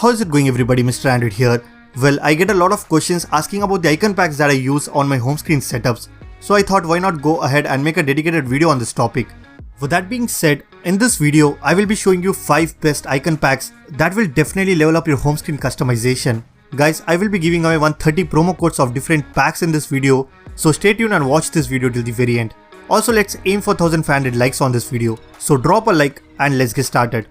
How is it going everybody, Mr. Android here. Well, I get a lot of questions asking about the icon packs that I use on my home screen setups. So I thought why not go ahead and make a dedicated video on this topic. With that being said, in this video, I will be showing you 5 best icon packs that will definitely level up your home screen customization. Guys, I will be giving away 130 promo codes of different packs in this video, so stay tuned and watch this video till the very end. Also, let's aim for 1500 likes on this video. So drop a like and let's get started.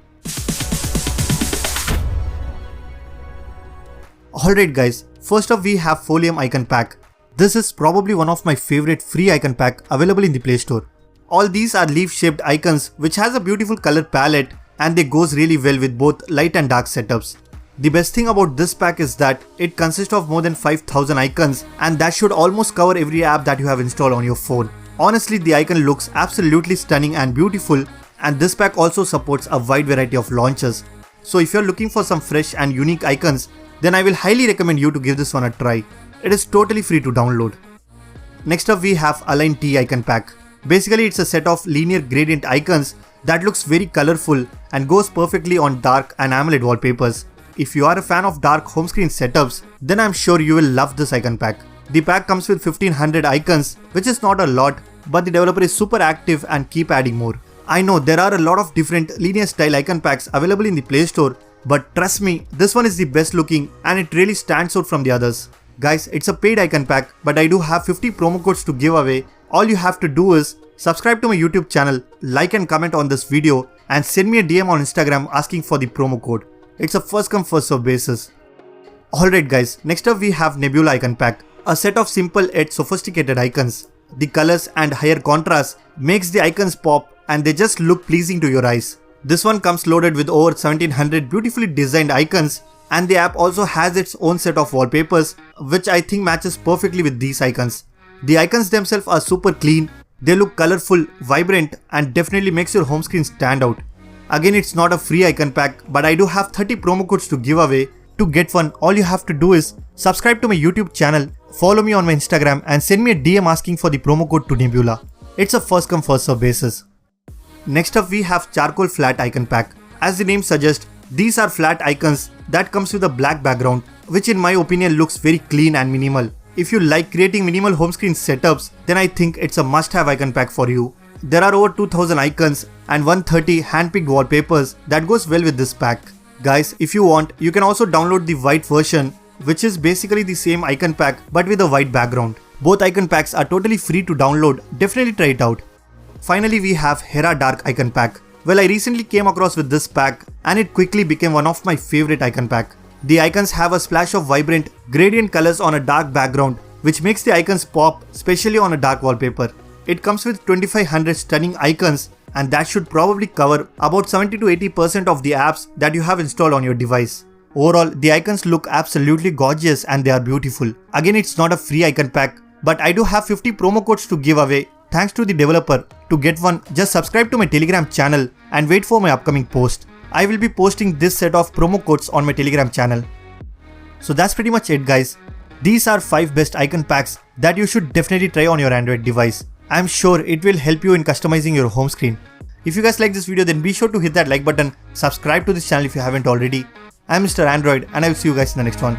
Alright guys, first up we have Folium icon pack. This is probably one of my favorite free icon pack available in the Play Store. All these are leaf shaped icons which has a beautiful color palette and they goes really well with both light and dark setups. The best thing about this pack is that it consists of more than 5000 icons and that should almost cover every app that you have installed on your phone. Honestly, the icon looks absolutely stunning and beautiful, and this pack also supports a wide variety of launchers. So if you're looking for some fresh and unique icons, then I will highly recommend you to give this one a try. It is totally free to download. Next up we have Align T icon pack. Basically it's a set of linear gradient icons that looks very colorful and goes perfectly on dark and AMOLED wallpapers. If you are a fan of dark home screen setups, then I'm sure you will love this icon pack. The pack comes with 1500 icons, which is not a lot, but the developer is super active and keep adding more. I know there are a lot of different linear style icon packs available in the Play Store, but trust me, this one is the best looking and it really stands out from the others. Guys, it's a paid icon pack, but I do have 50 promo codes to give away. All you have to do is subscribe to my YouTube channel, like and comment on this video, and send me a DM on Instagram asking for the promo code. It's a first come first serve basis. Alright guys, next up we have Nebula icon pack. A set of simple yet sophisticated icons. The colors and higher contrast makes the icons pop and they just look pleasing to your eyes. This one comes loaded with over 1700 beautifully designed icons, and the app also has its own set of wallpapers which I think matches perfectly with these icons. The icons themselves are super clean, they look colorful, vibrant, and definitely makes your home screen stand out. Again, it's not a free icon pack, but I do have 30 promo codes to give away. To get one, all you have to do is subscribe to my YouTube channel, follow me on my Instagram, and send me a DM asking for the promo code to Nebula. It's a first come first serve basis. Next up we have Charcoal Flat icon pack. As the name suggests, these are flat icons that comes with a black background, which in my opinion looks very clean and minimal. If you like creating minimal home screen setups, then I think it's a must-have icon pack for you. There are over 2000 icons and 130 handpicked wallpapers that goes well with this pack. Guys, if you want, you can also download the white version, which is basically the same icon pack but with a white background. Both icon packs are totally free to download, definitely try it out. Finally we have Hera Dark icon pack. Well, I recently came across with this pack and it quickly became one of my favorite icon pack. The icons have a splash of vibrant gradient colors on a dark background, which makes the icons pop, especially on a dark wallpaper. It comes with 2500 stunning icons, and that should probably cover about 70 to 80% of the apps that you have installed on your device. Overall, the icons look absolutely gorgeous and they are beautiful. Again, it's not a free icon pack, but I do have 50 promo codes to give away. Thanks to the developer. To get one, just subscribe to my Telegram channel and wait for my upcoming post. I will be posting this set of promo codes on my Telegram channel. So that's pretty much it guys. These are 5 best icon packs that you should definitely try on your Android device. I'm sure it will help you in customizing your home screen. If you guys like this video, then be sure to hit that like button, subscribe to this channel if you haven't already. I'm Mr. Android and I will see you guys in the next one.